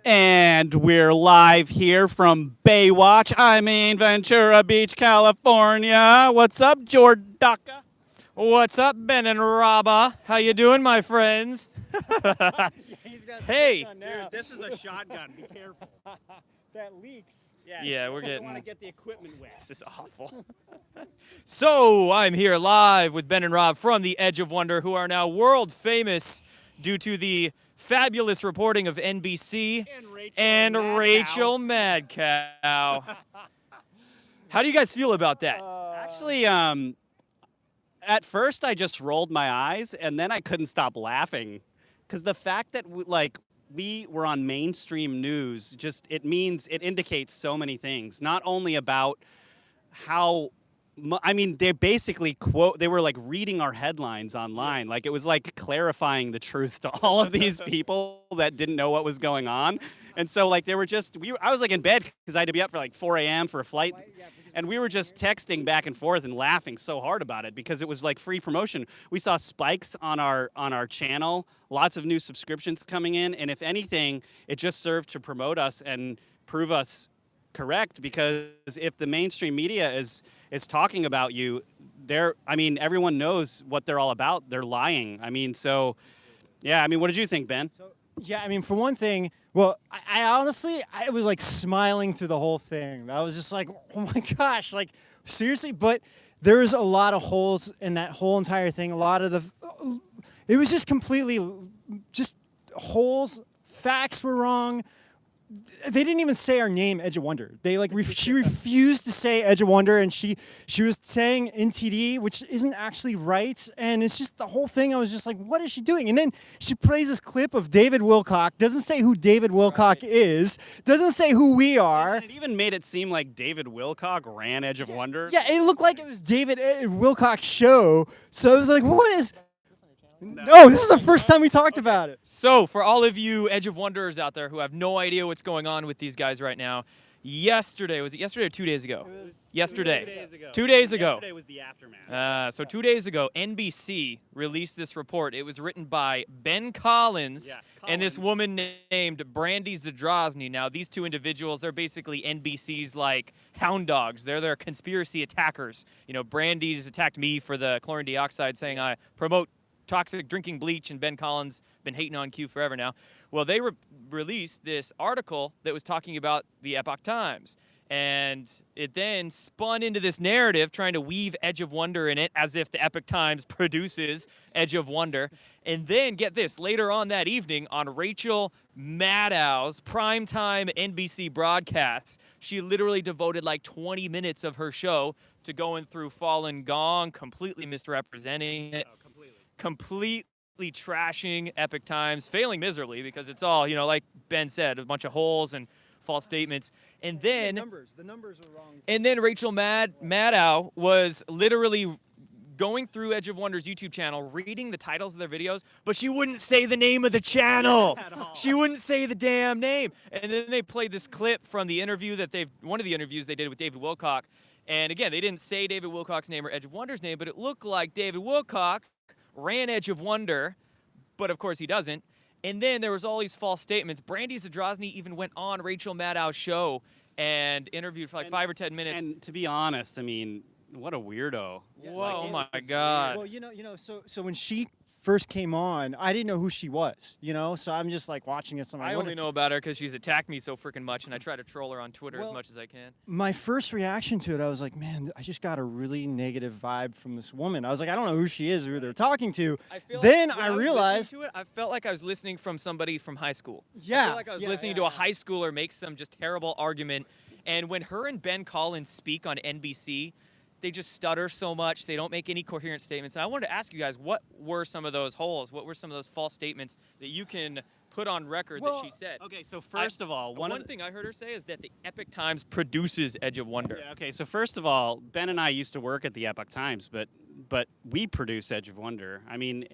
And we're live here from Baywatch. I mean, Ventura Beach, California. What's up, Jordaka? What's up, Ben and Rabba? How you doing, my friends? Hey. Dude, this is a shotgun. Be careful. That leaks. Yeah, we're I getting. want to get the equipment wet. This is awful. So I'm here live with Ben and Rob from the Edge of Wonder, who are now world famous due to the fabulous reporting of NBC and Rachel Mad Cow. How do you guys feel about that? Actually, at first I just rolled my eyes, and then I couldn't stop laughing, because the fact that we were on mainstream news, it indicates so many things. Not only about how, I mean, they basically they were like reading our headlines online. Like, it was like clarifying the truth to all of these people that didn't know what was going on. And so, like, they were just, I was like in bed because I had to be up for like 4 a.m. for a flight. And we were just texting back and forth and laughing so hard about it because it was like free promotion. We saw spikes on our channel, lots of new subscriptions coming in, and if anything, it just served to promote us and prove us correct, because if the mainstream media is talking about you, everyone knows what they're all about. They're lying. I mean, so yeah, I mean, what did you think, Ben? Yeah, I mean, for one thing, well, I honestly, I was like smiling through the whole thing. I was just like, oh my gosh, like seriously. But there's a lot of holes in that whole entire thing. A lot of it was just completely just holes. Facts were wrong. They didn't even say our name, Edge of Wonder. They like she refused to say Edge of Wonder, and she was saying NTD, which isn't actually right. And it's just the whole thing. I was just like, what is she doing? And then she plays this clip of David Wilcock. Doesn't say who David Wilcock is. Doesn't say who we are. And it even made it seem like David Wilcock ran Edge of Wonder. Yeah, it looked like it was David Wilcock's show. So it was like, what is? No, this is the first time we talked about it. So, for all of you Edge of Wonderers out there who have no idea what's going on with these guys right now, yesterday, was it yesterday or 2 days ago? Yesterday. 2 days ago. 2 days ago. Yesterday was the aftermath. So 2 days ago, NBC released this report. It was written by Ben Collins and this woman named Brandy Zadrozny. Now, these two individuals, they're basically NBC's like hound dogs. They're their conspiracy attackers. You know, Brandy's attacked me for the chlorine dioxide, saying I promote toxic drinking bleach, and Ben Collins been hating on Q forever now. Well, they released this article that was talking about the Epoch Times, and it then spun into this narrative trying to weave Edge of Wonder in it as if the Epoch Times produces Edge of Wonder. And then, get this, later on that evening on Rachel Maddow's primetime NBC broadcasts, she literally devoted like 20 minutes of her show to going through Falun Gong, completely misrepresenting it. Completely trashing Epoch Times, failing miserably because it's all, you know, like Ben said, a bunch of holes and false statements. And then the numbers are wrong. And then Rachel Maddow was literally going through Edge of Wonder's YouTube channel, reading the titles of their videos, but she wouldn't say the name of the channel. She wouldn't say the damn name. And then they played this clip from the interview one of the interviews they did with David Wilcock. And again, they didn't say David Wilcock's name or Edge of Wonder's name, but it looked like David Wilcock ran Edge of Wonder, but of course he doesn't. And then there was all these false statements. Brandy Zadrozny even went on Rachel Maddow's show and interviewed for like 5 or 10 minutes. And to be honest, I mean, what a weirdo. Yeah, whoa, my God. Well, you know, so when she first came on, I didn't know who she was, you know, so I'm just like watching this. I only know about her because she's attacked me so freaking much, and I try to troll her on Twitter as much as I can. My first reaction to it, I was like, man, I just got a really negative vibe from this woman. I was like, I don't know who she is or who they're talking to. Then I realized I felt like I was listening from somebody from high school. Yeah. I feel like I was listening to a high schooler make some just terrible argument. And when her and Ben Collins speak on NBC, they just stutter so much. They don't make any coherent statements. And I wanted to ask you guys, what were some of those holes? What were some of those false statements that you can put on record that she said? Okay, so first of all, one thing I heard her say is that the Epoch Times produces Edge of Wonder. Yeah, okay, so first of all, Ben and I used to work at the Epoch Times, but we produce Edge of Wonder. I mean,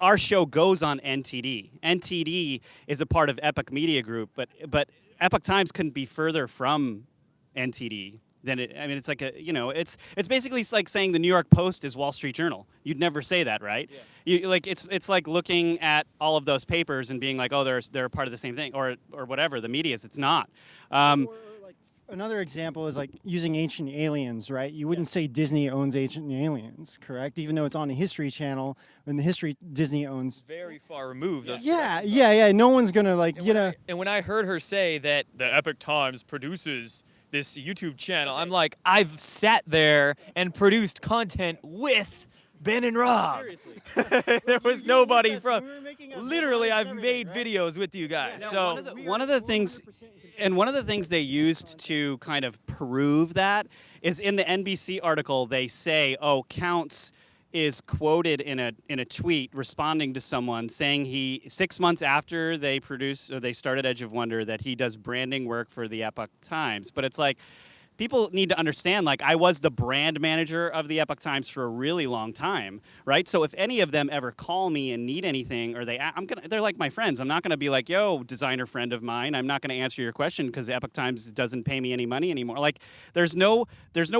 our show goes on NTD. NTD is a part of Epoch Media Group, but Epoch Times couldn't be further from NTD. then I mean, it's like it's basically like saying the New York Post is Wall Street Journal. You'd never say that, right? Yeah. It's like looking at all of those papers and being like, oh, they're part of the same thing, or whatever. The media is. It's not. Or like another example is like using Ancient Aliens, right? You wouldn't say Disney owns Ancient Aliens, correct? Even though it's on the History Channel, and the History Disney owns. Very far removed. Yeah. No one's gonna like, And when I heard her say that the Epoch Times produces this YouTube channel, I'm like, I've sat there and produced content with Ben and Rob. Seriously. There was nobody from. Literally, I've made videos with you guys. Now, So one of the things they used to kind of prove that is in the NBC article. They say, "Oh, Counts is quoted in a tweet responding to someone saying 6 months after they started Edge of Wonder that he does branding work for the Epoch Times." But it's like, people need to understand, like, I was the brand manager of the Epoch Times for a really long time, right? So if any of them ever call me and need anything, or they're like my friends. I'm not gonna be like, yo, designer friend of mine, I'm not gonna answer your question because the Epoch Times doesn't pay me any money anymore. Like, there's no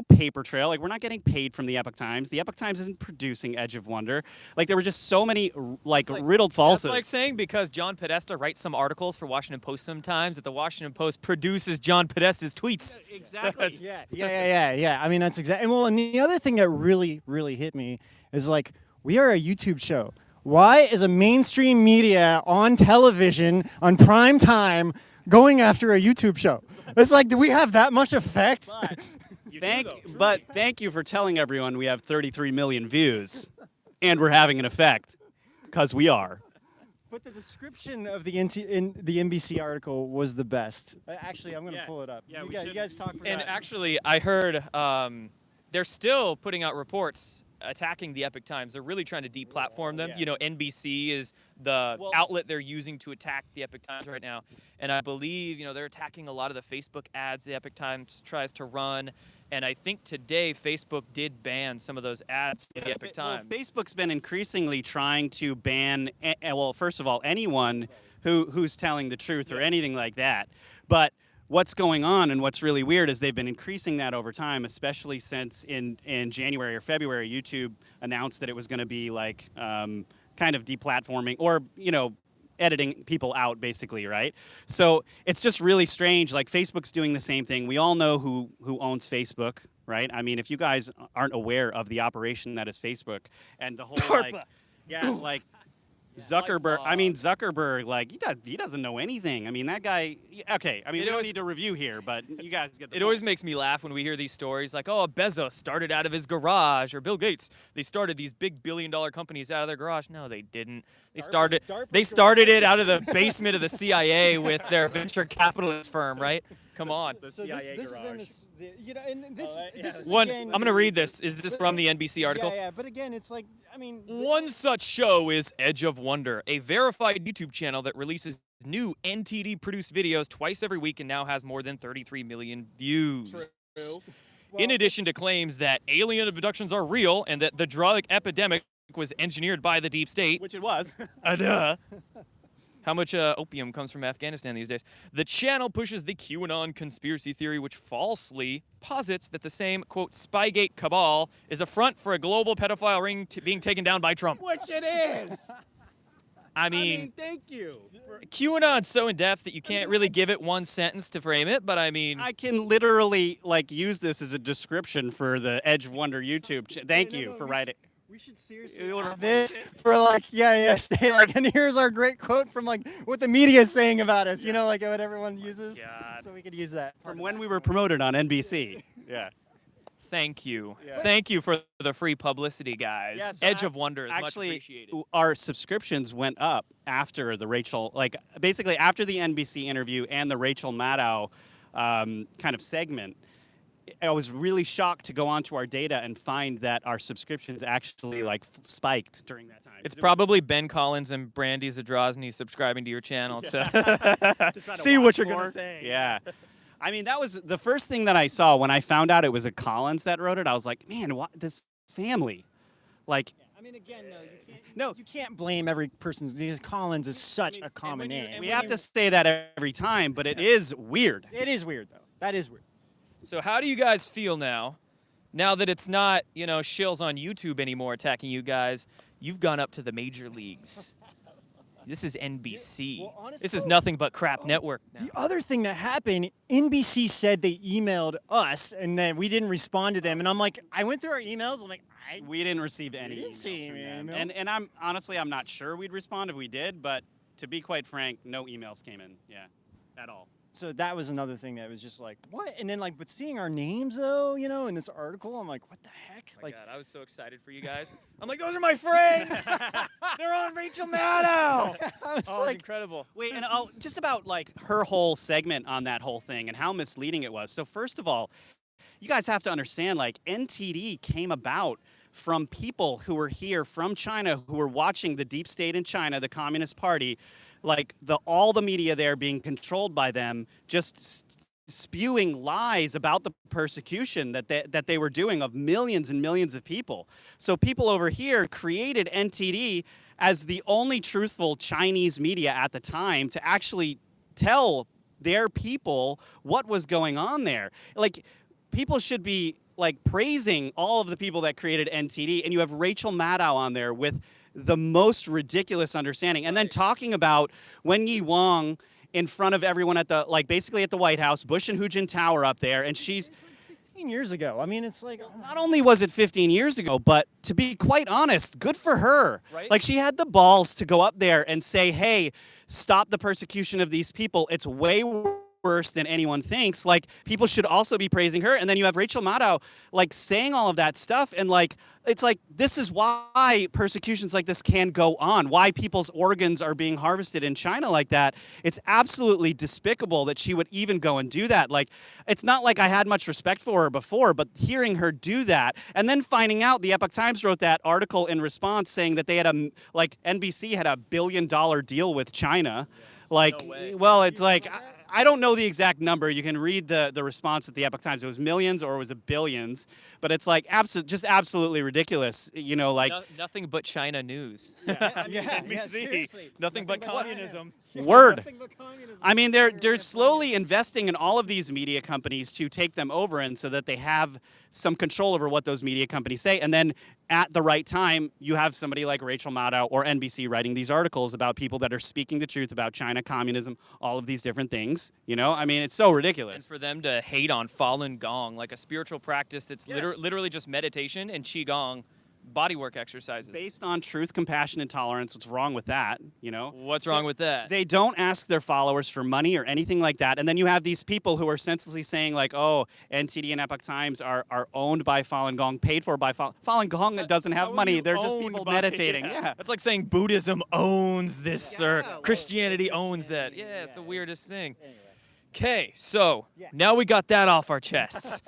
paper trail. Like, we're not getting paid from the Epoch Times. The Epoch Times isn't producing Edge of Wonder. Like, there were just so many riddled falsehoods. It's like saying because John Podesta writes some articles for Washington Post sometimes that the Washington Post produces John Podesta's tweets. Exactly. Yeah. I mean, that's exactly. Well, and the other thing that really, really hit me is like, we are a YouTube show. Why is a mainstream media on television on prime time going after a YouTube show? It's like, do we have that much effect? Thank you for telling everyone we have 33 million views, and we're having an effect, because we are. But the description of the NBC article was the best. Actually, I'm going to pull it up. Yeah, you guys talk. And actually, I heard they're still putting out reports attacking the Epoch Times. They're really trying to deplatform them. Yeah. You know, NBC is the outlet they're using to attack the Epoch Times right now. And I believe, they're attacking a lot of the Facebook ads the Epoch Times tries to run. And I think today Facebook did ban some of those ads in the Epoch Times. Well, Facebook's been increasingly trying to ban, first of all, anyone who's telling the truth or anything like that. But what's going on and what's really weird is they've been increasing that over time, especially since in January or February, YouTube announced that it was going to be like kind of deplatforming or, editing people out, basically, right? So it's just really strange. Like, Facebook's doing the same thing. We all know who owns Facebook, right? I mean, if you guys aren't aware of the operation that is Facebook and the whole Zuckerberg. I mean, Zuckerberg, like, he doesn't know anything. I mean, that guy. Okay, I mean, we don't need to review here, but you guys get the point. It always makes me laugh when we hear these stories like, oh, Bezos started out of his garage, or Bill Gates. They started these big billion-dollar companies out of their garage. No, they didn't. They started it out of the basement of the CIA with their venture capitalist firm, right? Come on. The CIA garage. I'm going to read this. Is this from the NBC article? Yeah, but again, it's like, I mean... One such show is Edge of Wonder, a verified YouTube channel that releases new NTD-produced videos twice every week and now has more than 33 million views. True. In addition to claims that alien abductions are real and that the drug epidemic was engineered by the deep state. Which it was. Duh. How much opium comes from Afghanistan these days? The channel pushes the QAnon conspiracy theory, which falsely posits that the same, quote, Spygate cabal is a front for a global pedophile ring being taken down by Trump. Which it is. I mean, thank you. QAnon's so in-depth that you can't really give it one sentence to frame it, but I mean... I can literally, use this as a description for the Edge of Wonder YouTube channel. Thank you for writing. We should seriously have this for say and here's our great quote from what the media is saying about us, what everyone uses. God. So we could use that. From when we were promoted on NBC. Yeah. Thank you. Yeah. Thank you for the free publicity, guys. Yeah, so Edge of Wonder is much actually, appreciated. our subscriptions went up after the basically after the NBC interview and the Rachel Maddow kind of segment. I was really shocked to go onto our data and find that our subscriptions actually spiked during that time. It's probably Ben Collins and Brandy Zadrozny subscribing to your channel to see what you're going to say. Yeah. I mean, that was the first thing that I saw when I found out it was a Collins that wrote it. I was like, man, what this family? I mean, again, you can't blame every person because Collins is such a common name. We have to say that every time, but it is weird. It is weird, though. That is weird. So how do you guys feel now that it's not, shills on YouTube anymore attacking you guys? You've gone up to the major leagues. This is NBC. Well, honestly, this is nothing but crap network now. The other thing that happened, NBC said they emailed us, and then we didn't respond to them. And I'm like, I went through our emails. I'm like, we didn't receive any didn't emails see from any them. email. And I'm honestly, I'm not sure we'd respond if we did, but to be quite frank, no emails came in, at all. So that was another thing that was just like, what? And then but seeing our names though, in this article, I'm like, what the heck? Oh my God, I was so excited for you guys. I'm like, those are my friends. They're on Rachel Maddow. I was It's incredible. Wait, and just about like her whole segment on that whole thing and how misleading it was. So first of all, you guys have to understand, like, NTD came about from people who were here from China, who were watching the deep state in China, the Communist Party, like all the media there being controlled by them, just spewing lies about the persecution that they were doing of millions and millions of people. So people over here created NTD as the only truthful Chinese media at the time to actually tell their people what was going on there. Like, people should be like praising all of the people that created NTD, and you have Rachel Maddow on there with the most ridiculous understanding, and then talking about Wenyi Wang in front of everyone at the, basically at the White House, Bush and Hu Jin Tower up there, and she's 15 years ago. I mean, it's like, not only was it 15 years ago, but to be quite honest, good for her. Right? Like, she had the balls to go up there and say, hey, stop the persecution of these people. It's way worse than anyone thinks. Like, people should also be praising her. And then you have Rachel Maddow saying all of that stuff, and it's like, this is why persecutions like this can go on, why people's organs are being harvested in China like that. It's absolutely despicable that she would even go and do that. Like, it's not like I had much respect for her before, but hearing her do that, and then finding out the Epoch Times wrote that article in response saying that they had NBC had $1 billion deal with China. Well, it's like, I don't know the exact number. You can read the response at the Epoch Times. It was millions or was it billions? But it's like just absolutely ridiculous. Nothing but China news. yeah, seriously. Nothing but communism. Word. Nothing but communism. I mean, they're slowly investing in all of these media companies to take them over, and so that they have some control over what those media companies say. And then at the right time, you have somebody like Rachel Maddow or NBC writing these articles about people that are speaking the truth about China, communism, all of these different things. I mean, it's so ridiculous. And for them to hate on Falun Gong, like a spiritual practice that's literally just meditation and Qigong bodywork exercises. Based on truth, compassion, and tolerance. What's wrong with that? What's wrong with that? They don't ask their followers for money or anything like that. And then you have these people who are senselessly saying oh, NTD and Epoch Times are owned by Falun Gong, paid for by Falun Gong doesn't have money. They're just people meditating. Yeah. That's like saying Buddhism owns this or Christianity owns that. Yeah, it's the weirdest thing. Okay, so now we got that off our chests.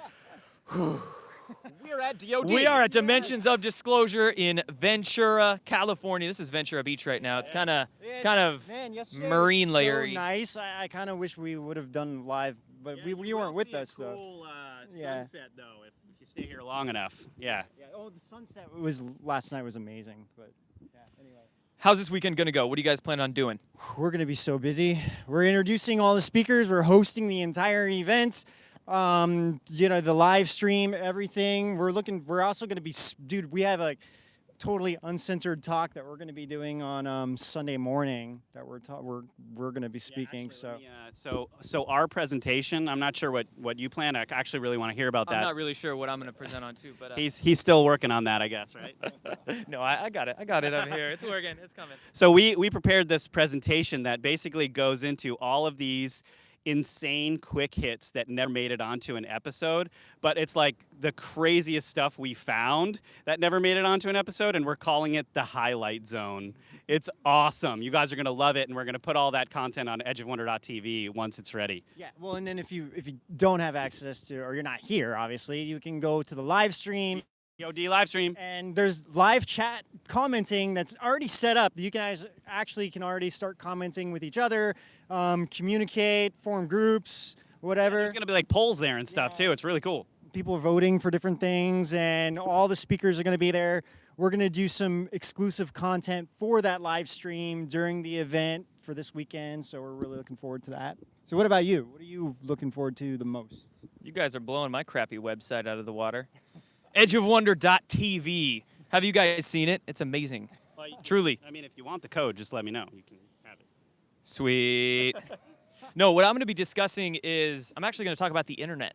We're at DOD. We are at Dimensions of Disclosure in Ventura, California. This is Ventura Beach right now. It's kind of marine layery. So nice. I kind of wish we would have done live, but we weren't with us though. Cool sunset though, if you stay here long enough. Yeah. Oh, the sunset last night was amazing. But anyway. How's this weekend gonna go? What do you guys plan on doing? We're gonna be so busy. We're introducing all the speakers. We're hosting the entire event. The live stream, everything. We're also going to be, dude, we have a totally uncensored talk that we're going to be doing on Sunday morning that we're going to be speaking. So our presentation, I'm not sure what you plan. I actually really want to hear about that. I'm not really sure what I'm going to present on too, but he's still working on that, I guess, right? No, I got it. I got it over here. It's working. It's coming. So we prepared this presentation that basically goes into all of these insane quick hits that never made it onto an episode, but it's like the craziest stuff we found that never made it onto an episode, and we're calling it the highlight zone. It's awesome. You guys are going to love it, and we're going to put all that content on edgeofwonder.tv once it's ready. Yeah, well, and then if you don't have access to, or you're not here, obviously, you can go to the live stream. EOD live stream. And there's live chat commenting that's already set up. You can actually already start commenting with each other, communicate, form groups, whatever. There's going to be polls there and stuff too. It's really cool. People are voting for different things, and all the speakers are going to be there. We're going to do some exclusive content for that live stream during the event, for this weekend, so we're really looking forward to that. So what about you? What are you looking forward to the most? You guys are blowing my crappy website out of the water. edgeofwonder.tv. Have you guys seen it? It's amazing. Well, Truly. I mean, if you want the code, just let me know. You can have it. Sweet. No, what I'm going to be discussing is I'm actually going to talk about the internet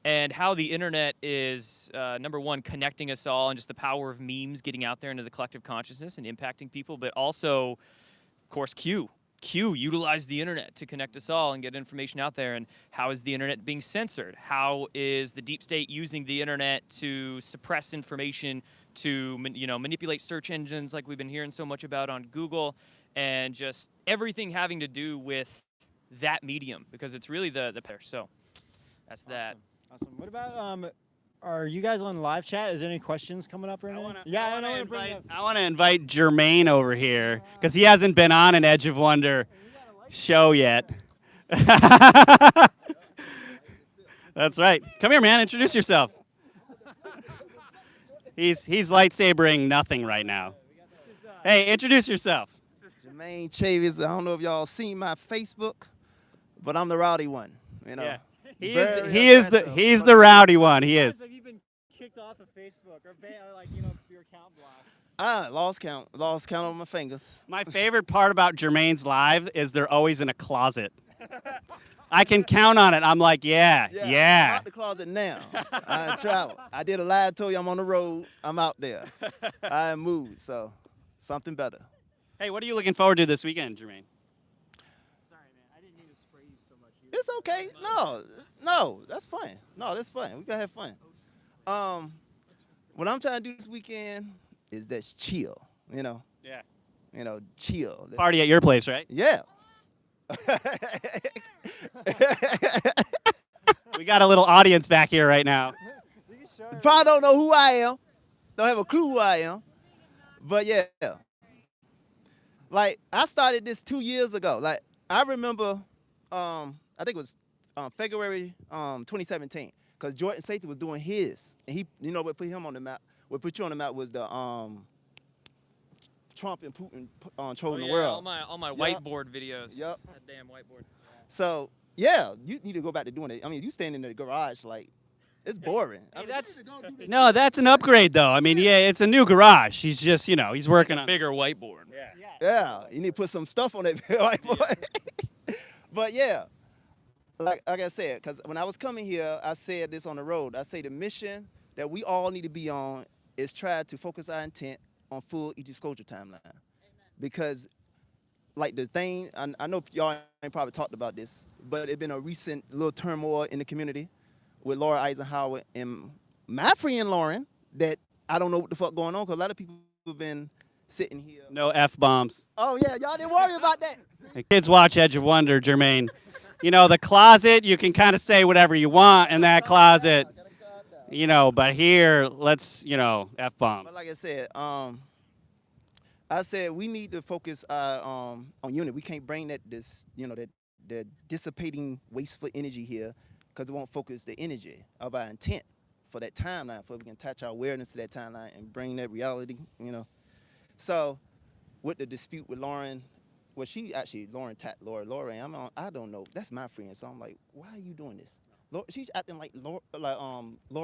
and how the internet is, number one, connecting us all and just the power of memes getting out there into the collective consciousness and impacting people, but also, of course, Q. Q utilized the internet to connect us all and get information out there. And how is the internet being censored? How is the deep state using the internet to suppress information, to manipulate search engines like we've been hearing so much about on Google, and just everything having to do with that medium, because it's really the pair. So that's that. Awesome. What about are you guys on live chat? Is there any questions coming up right now? I want to invite Jermaine over here because he hasn't been on an Edge of Wonder show yet. That's right. Come here, man. Introduce yourself. He's lightsabering nothing right now. Hey, introduce yourself. Jermaine Chavis. I don't know if y'all seen my Facebook, but I'm the rowdy one. You know. Yeah. He's the rowdy one. He is. Have you been kicked off of Facebook or your account blocked? Lost count on my fingers. My favorite part about Jermaine's live is they're always in a closet. I can count on it. I'm like, yeah. I'm out the closet now. I travel. I did a live, told you I'm on the road. I'm out there. I moved, so something better. Hey, what are you looking forward to this weekend, Jermaine? Sorry, man. I didn't mean to spray you so much. It's okay. No, that's fine. No, that's fine. We gotta have fun. What I'm trying to do this weekend is just chill. Yeah. Chill. Party at your place, right? Yeah. We got a little audience back here right now. You probably don't know who I am. Don't have a clue who I am. But yeah. Like, I started this 2 years ago. Like, I remember, I think it was February 2017, because Jordan Safety was doing his. And what put him on the map, what put you on the map was the Trump and Putin trolling the world. All my whiteboard videos. Yep. That damn whiteboard. So, yeah, you need to go back to doing it. I mean, you stand in the garage, like, it's boring. Hey, that's an upgrade, though. I mean, yeah, it's a new garage. He's just, he's working on bigger whiteboard. Yeah, you need to put some stuff on that whiteboard. But, yeah, like I said, because when I was coming here, I said this on the road. I say the mission that we all need to be on is try to focus our intent on full disclosure timeline. Amen. Because, like, the thing, I know y'all ain't probably talked about this, but it's been a recent little turmoil in the community with Laura Eisenhower and my friend Lauren, that I don't know what the fuck going on, because a lot of people have been sitting here. no F-bombs. Oh, yeah, y'all didn't worry about that. Hey, kids watch Edge of Wonder, Jermaine. The closet, you can kind of say whatever you want in that closet. But here, let's, F-bombs. But like I said we need to focus on unity. We can't bring that dissipating wasteful energy here, because it won't focus the energy of our intent for that timeline, for we can attach our awareness to that timeline and bring that reality, So with the dispute with Lauren, well, Lauren tapped Laura, I don't know, that's my friend, so I'm like, why are you doing this? She's acting like Laura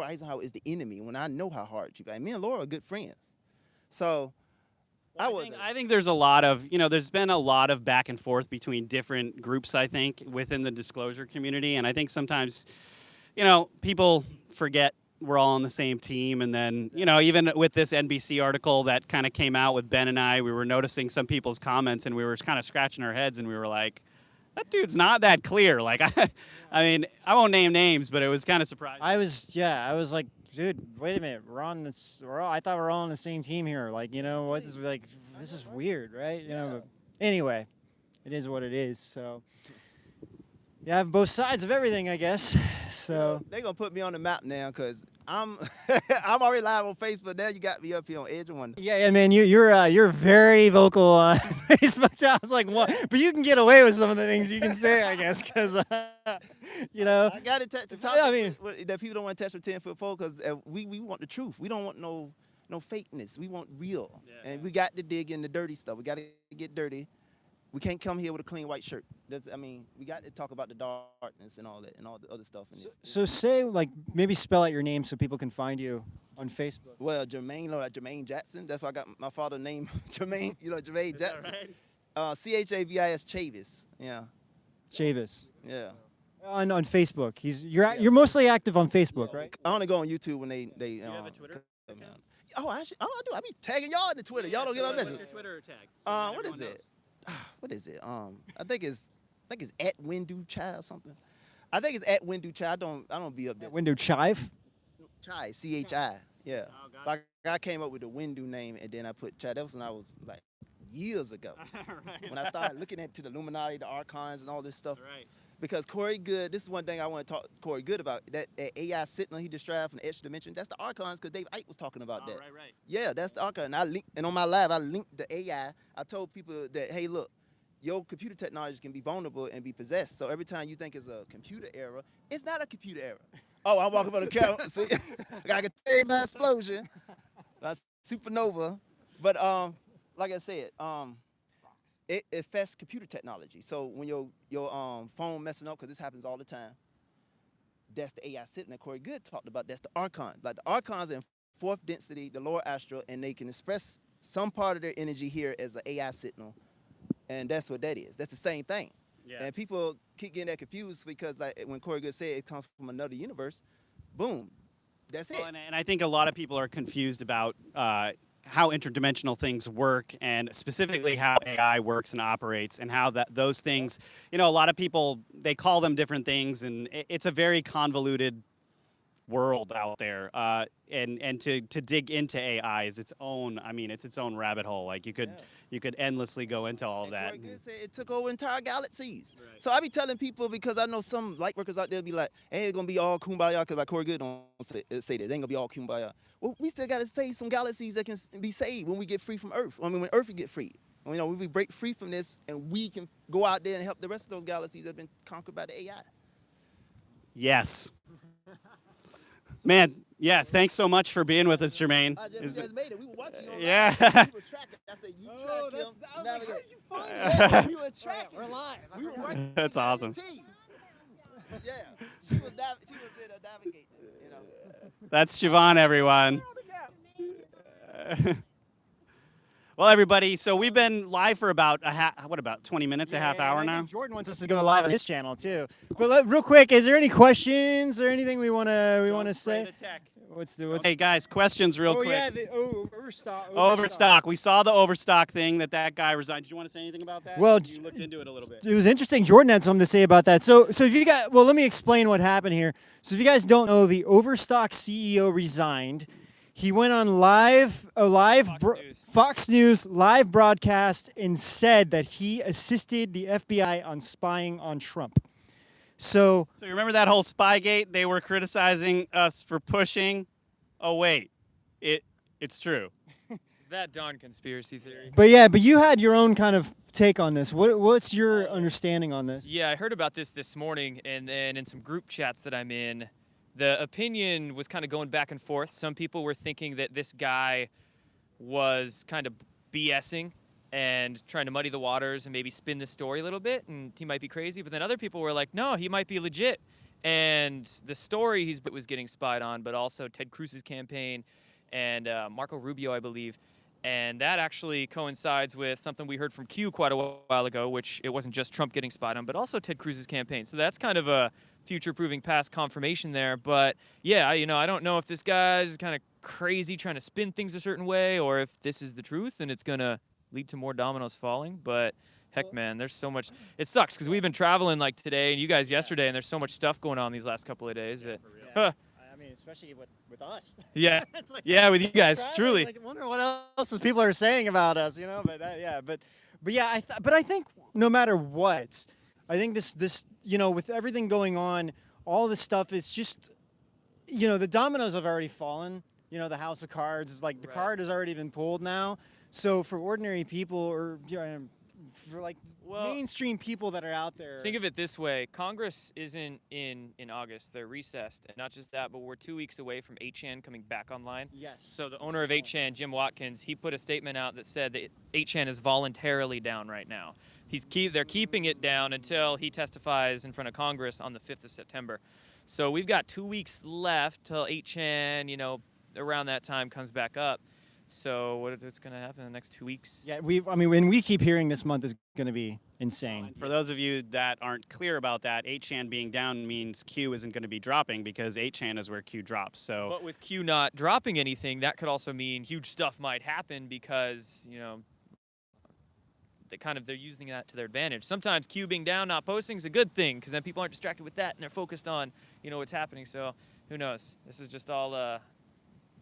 Eisenhower is the enemy when I know how hard she got. Me and Laura are good friends. So I think there's a lot of, there's been a lot of back and forth between different groups, I think, within the disclosure community. And I think sometimes, people forget we're all on the same team. And then, even with this NBC article that kind of came out with Ben and I, we were noticing some people's comments and we were kind of scratching our heads and we were like, that dude's not that clear. Like, I mean, I won't name names, but it was kind of surprising. I was like, dude, wait a minute. I thought we're all on the same team here. Like, this is weird, right? But anyway, it is what it is. So you have both sides of everything, I guess. So they're gonna put me on the map now, because I'm I'm already live on Facebook. Now you got me up here on Edge of Wonder. Yeah, man, you're very vocal on Facebook. I was like, what? But you can get away with some of the things you can say, I guess, because I got to touch the topic. I mean, that people don't want to touch with 10-foot pole, because we want the truth. We don't want no fakeness. We want real, and we got to dig in the dirty stuff. We got to get dirty we can't come here with a clean white shirt. I mean, we got to talk about the darkness and all that and all the other stuff. So say, like, maybe spell out your name so people can find you on Facebook. Well, Jermaine, like Jermaine Jackson. That's why I got my father's name, Jermaine. Jermaine Jackson. Right? Chavis Chavis. Yeah. Chavis. Yeah. On Facebook. You're mostly active on Facebook, right? I only go on YouTube when they. Do you have a Twitter account? Oh, I do. I be tagging y'all in the Twitter. Y'all don't get my message. What's your Twitter tag? What is it? What is it? I think it's at Windu Chai or something. I think it's at Windu Chai. I don't be up there. Window Chive? Chai, CHI. Yeah. Oh, gotcha. Like I came up with the Windu name and then I put Chai. That was when I was like years ago. Right. When I started looking into the Illuminati, the archons, and all this stuff. Right. Because Corey Good, this is one thing I want to talk to Corey Good about. That AI signal he described from the extra dimension, that's the archons, because Dave Icke was talking about that. Right. Yeah, that's the archon. And on my live, I linked the AI. I told people that, hey, look, your computer technology can be vulnerable and be possessed. So every time you think it's a computer error, it's not a computer error. Oh, I'm walking by the camera. See, I can tell you my explosion, my supernova. But like I said, it affects computer technology. So when your phone messing up, because this happens all the time, that's the AI sitting that Corey Good talked about. That's the archon. Like the archons in fourth density, the lower astral, and they can express some part of their energy here as an AI signal. And that's what that is. That's the same thing. Yeah. And people keep getting that confused because, like, when Corey Good said it comes from another universe, boom, that's it. Well, and I think a lot of people are confused about how interdimensional things work, and specifically how AI works and operates, and how those things, a lot of people, they call them different things, and it's a very convoluted world out there. And to dig into AI is its own, it's its own rabbit hole. Like you could endlessly go into all of that. Corey Good said it took over entire galaxies. Right. So I be telling people, because I know some light workers out there be like, hey, it's gonna be all kumbaya, because like Corey Good don't say that. It ain't gonna be all kumbaya. Well, we still gotta save some galaxies that can be saved when we get free from Earth. When Earth get free. When we break free from this and we can go out there and help the rest of those galaxies that have been conquered by the AI. Yes. Man, yeah, thanks so much for being with us, Jermaine. We just made it. We were watching you online. Yeah. We were tracking. I said, you track him. I was like, how did you find Yeah, we were tracking. We're live. We were working. That's awesome. Team. Yeah, she was in a navigator, That's Siobhan, everyone. Well, everybody, so we've been live for about about 20 minutes, a half hour I now? think Jordan wants us to go live on his channel too. But real quick, is there any questions or anything we want to say? What's Hey guys, questions real quick. Yeah, the overstock. Overstock. We saw the overstock thing that guy resigned. Did you want to say anything about that? Well, you looked into it a little bit. It was interesting. Jordan had something to say about that. So if you got, let me explain what happened here. So if you guys don't know, the Overstock CEO resigned. He went on Fox News live broadcast and said that he assisted the FBI on spying on Trump. So you remember that whole Spygate? They were criticizing us for pushing. Oh wait, it's true. That darn conspiracy theory. But you had your own kind of take on this. What's your understanding on this? Yeah, I heard about this morning, and then in some group chats that I'm in, the opinion was kind of going back and forth. Some people were thinking that this guy was kind of BSing and trying to muddy the waters and maybe spin the story a little bit, and he might be crazy. But then other people were like, no, he might be legit. And the story was getting spied on, but also Ted Cruz's campaign and Marco Rubio, I believe. And that actually coincides with something we heard from Q quite a while ago, which it wasn't just Trump getting spied on, but also Ted Cruz's campaign. So that's kind of a future-proving past confirmation there. But yeah, I don't know if this guy's kind of crazy trying to spin things a certain way, or if this is the truth and it's going to lead to more dominoes falling. But heck, man, there's so much. It sucks because we've been traveling like today and you guys yesterday, and there's so much stuff going on these last couple of days. Especially with us. Yeah, It's like, with you guys, truly. I wonder what else people are saying about us, But I think no matter what, I think this with everything going on, all this stuff is just, the dominoes have already fallen. The house of cards is like the card has already been pulled now. So for ordinary people or for mainstream people that are out there. Think of it this way. Congress isn't in August. They're recessed. And not just that, but we're 2 weeks away from 8chan coming back online. Yes. So the owner of 8chan, Jim Watkins, he put a statement out that said that 8chan is voluntarily down right now. they're keeping it down until he testifies in front of Congress on the 5th of September. So we've got 2 weeks left till 8chan, you know, around that time comes back up. So what's going to happen in the next 2 weeks? Yeah, I mean, when we keep hearing this month is going to be insane. For those of you that aren't clear about that, 8chan being down means Q isn't going to be dropping because 8chan is where Q drops. So, but with Q not dropping anything, that could also mean huge stuff might happen because, you know, they're using that to their advantage. Sometimes Q being down, not posting is a good thing because then people aren't distracted with that and they're focused on, you know, what's happening. So who knows? This is just all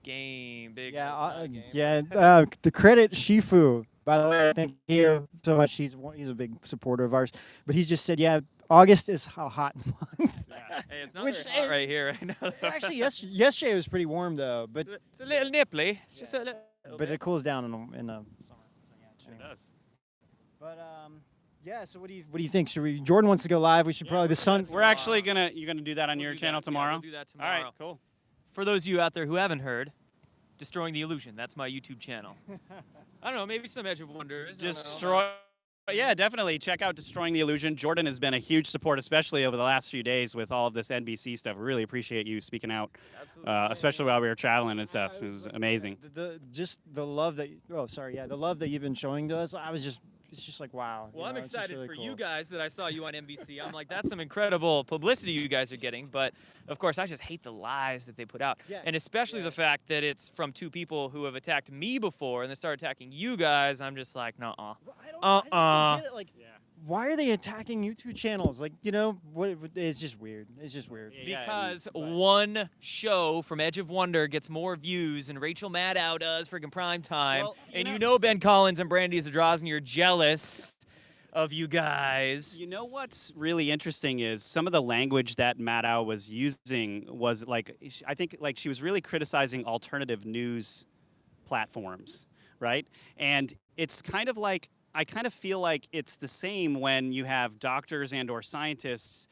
game, big. The credit Shifu. By the way, thank you so much. He's a big supporter of ours. But he's just said, yeah, August is a hot month. Yeah. Hey, it's not very hot right here right now. Actually, yesterday it was pretty warm though. But it's a little nipply. It's just a little. But it cools down in the summer. So yeah, it does. But yeah. So what do you think? Should we? Jordan wants to go live. We should probably the sun. We're actually you're gonna do that on your channel tomorrow. Yeah, we'll do that tomorrow. All right, cool. For those of you out there who haven't heard, Destroying the Illusion. That's my YouTube channel. I don't know, maybe some Edge of Wonders. Yeah, definitely. Check out Destroying the Illusion. Jordan has been a huge support, especially over the last few days with all of this NBC stuff. We really appreciate you speaking out, especially while we were traveling and stuff. It was amazing. The love that the love that you've been showing to us. It's just like, wow. Well, I'm excited really for you guys that I saw you on NBC. I'm like, that's some incredible publicity you guys are getting. But, of course, I just hate the lies that they put out. Yeah. And especially the fact that it's from two people who have attacked me before and they start attacking you guys. I'm just like, nuh-uh. I just don't get it. Like, why are they attacking YouTube channels? Like, you know, it's just weird. It's just weird. Because one show from Edge of Wonder gets more views than Rachel Maddow does freaking prime time. Well, you know Ben Collins and Brandy Zadrozny are jealous of you guys. You know what's really interesting is some of the language that Maddow was using was like, I think like she was really criticizing alternative news platforms, right? And it's kind of like, I kind of feel like it's the same when you have doctors and or scientists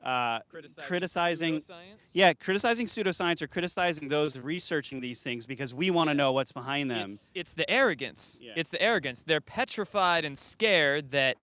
criticizing pseudoscience or criticizing those researching these things because we want to know what's behind them. It's the arrogance. Yeah. It's the arrogance. They're petrified and scared that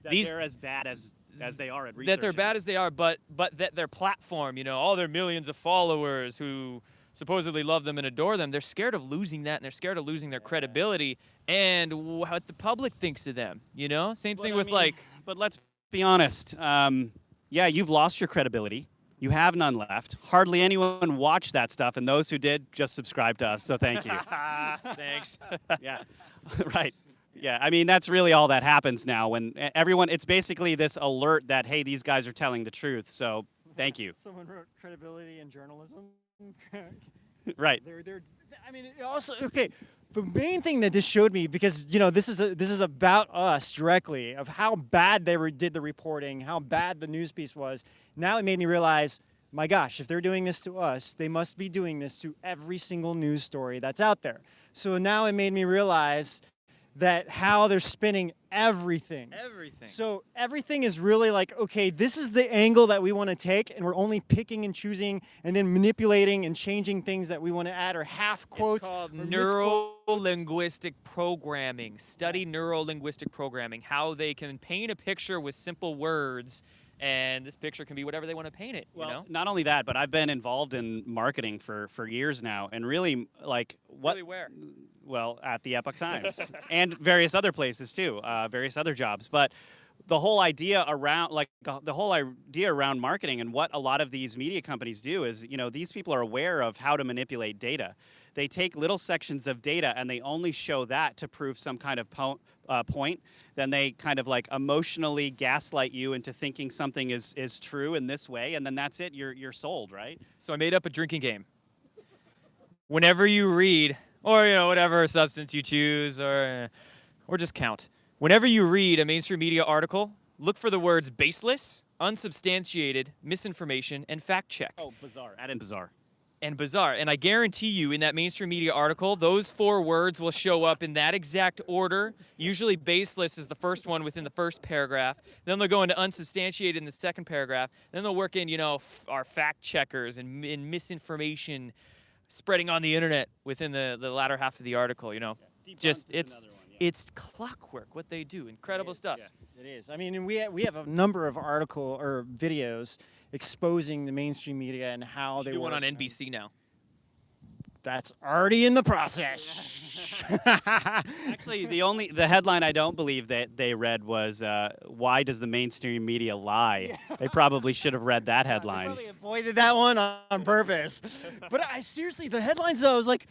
they're as bad as they are at researching. That they're bad as they are, but that their platform, you know, all their millions of followers who supposedly love them and adore them, they're scared of losing that, and they're scared of losing their credibility and what the public thinks of them, you know? Same thing with like... But let's be honest. Yeah, you've lost your credibility. You have none left. Hardly anyone watched that stuff, and those who did just subscribe to us, so thank you. Thanks. Yeah, right. Yeah, I mean, that's really all that happens now when everyone, it's basically this alert that, hey, these guys are telling the truth, so thank you. Someone wrote credibility in journalism. Right. I mean, also, okay, the main thing that this showed me, because, you know, this is about us directly, of how bad they did the reporting, how bad the news piece was. Now it made me realize, my gosh, if they're doing this to us, they must be doing this to every single news story that's out there. So now it made me realize that how they're spinning everything. Everything. So everything is really like, okay, this is the angle that we want to take, and we're only picking and choosing and then manipulating and changing things that we want to add or half quotes. It's called neuro-linguistic programming. Study neuro-linguistic programming, how they can paint a picture with simple words, and this picture can be whatever they want to paint it. Well, you know? Not only that, but I've been involved in marketing for years now, and really, like, what? Really where? Well, at the Epoch Times and various other places too, various other jobs. But the whole idea around, marketing and what a lot of these media companies do is, you know, these people are aware of how to manipulate data. They take little sections of data and they only show that to prove some kind of point. Then they kind of like emotionally gaslight you into thinking something is true in this way, and then that's it. You're sold, right? So I made up a drinking game. Whenever you read, or, you know, whatever substance you choose, or just count. Whenever you read a mainstream media article, look for the words baseless, unsubstantiated, misinformation, and fact check. Oh, bizarre. Add in bizarre. And bizarre. And I guarantee you, in that mainstream media article, those 4 words will show up in that exact order. Usually baseless is the first one within the first paragraph. Then they'll go into unsubstantiated in the second paragraph. Then they'll work in, you know, our fact checkers and misinformation spreading on the internet within the latter half of the article, you know. Yeah. Just, it's clockwork what they do. Incredible stuff. Yeah. It is. I mean, and we have a number of article or videos exposing the mainstream media and how You should they do one work. on NBC now. That's already in the process. Actually, the headline I don't believe that they read was "Why does the mainstream media lie?" They probably should have read that I headline. probably avoided that one on purpose. But I seriously, the headlines though, I was like,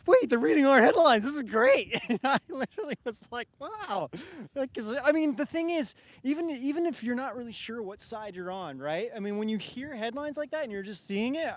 wait, they're reading our headlines. This is great. And I literally was like, wow. Like, 'cause, I mean, the thing is, even if you're not really sure what side you're on, right? I mean, when you hear headlines like that and you're just seeing it,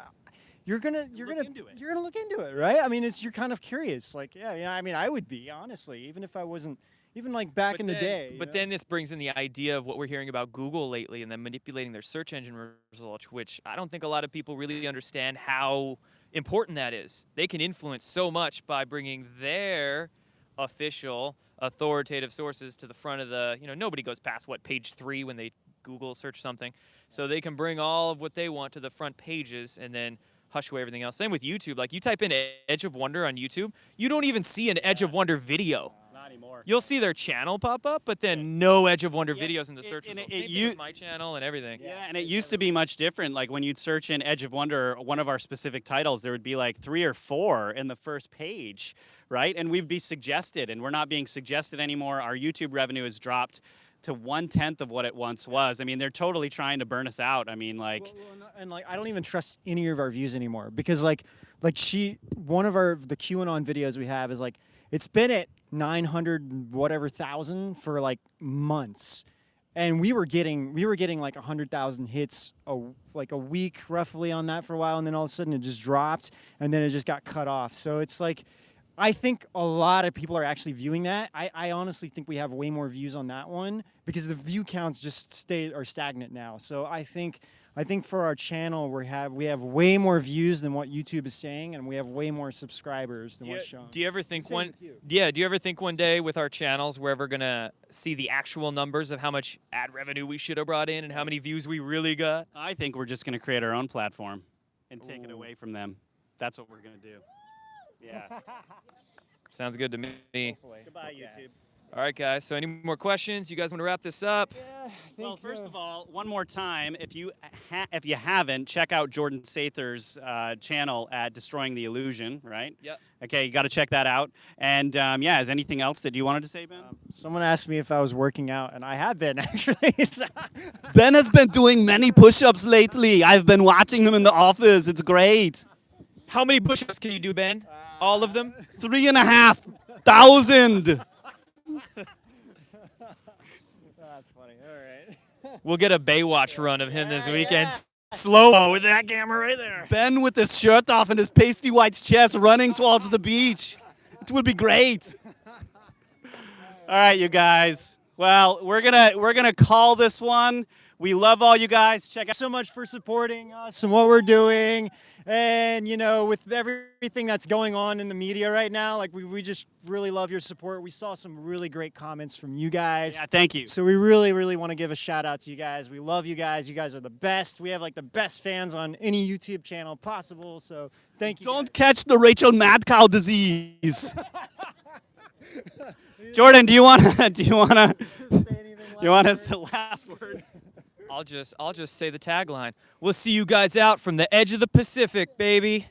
you're gonna look into it, right? I mean, you're kind of curious. Like, yeah, I mean, I would be honestly, even if I wasn't, even like back in the day. But then this brings in the idea of what we're hearing about Google lately and them manipulating their search engine results, which I don't think a lot of people really understand how important that is. They can influence so much by bringing their official, authoritative sources to the front of the, nobody goes past, page 3 when they Google search something. So they can bring all of what they want to the front pages and then hush away everything else. Same with YouTube. Like, you type in Edge of Wonder on YouTube, you don't even see an Edge of Wonder video. Not anymore. You'll see their channel pop up, but then no Edge of Wonder videos in the search and results. Same thing with my channel and everything. Yeah, and it used to be much different. Like when you'd search in Edge of Wonder, one of our specific titles, there would be like 3 or 4 in the first page, right? And we'd be suggested, and we're not being suggested anymore. Our YouTube revenue has dropped to 1/10 of what it once was. I mean, they're totally trying to burn us out. I mean, like, and like, I don't even trust any of our views anymore because one of the QAnon videos we have is like, it's been at 900 whatever thousand for like months, and we were getting like 100,000 hits a week roughly on that for a while, and then all of a sudden it just dropped, and then it just got cut off. So it's like, I think a lot of people are actually viewing that. I honestly think we have way more views on that one because the view counts just are stagnant now. So I think for our channel we have way more views than what YouTube is saying, and we have way more subscribers than what's shown. Do you ever think do you ever think one day with our channels we're ever gonna see the actual numbers of how much ad revenue we should have brought in and how many views we really got? I think we're just going to create our own platform and take it away from them. That's what we're going to do. Yeah. Sounds good to me. Goodbye, YouTube. All right, guys. So any more questions? You guys want to wrap this up? Yeah, Well, first of all, one more time, if you haven't, check out Jordan Sather's channel at Destroying the Illusion, right? Yep. Okay, you got to check that out. And yeah, is anything else that you wanted to say, Ben? Someone asked me if I was working out, and I have been actually. Ben has been doing many push-ups lately. I've been watching him in the office. It's great. How many push-ups can you do, Ben? All of them? 3,500. That's funny. All right. We'll get a Baywatch run of him this weekend. Slow-mo with that camera right there. Ben with his shirt off and his pasty white chest running towards the beach. It would be great. All right, you guys. Well, we're gonna call this one. We love all you guys. Check out. So much for supporting us and what we're doing. And, with everything that's going on in the media right now, like we just really love your support. We saw some really great comments from you guys. Yeah, thank you. So we really, really want to give a shout out to you guys. We love you guys. You guys are the best. We have like the best fans on any YouTube channel possible. So thank you. Don't catch the Rachel Mad Cow disease. Jordan, do you want us to last words? I'll just say the tagline. We'll see you guys out from the edge of the Pacific, baby.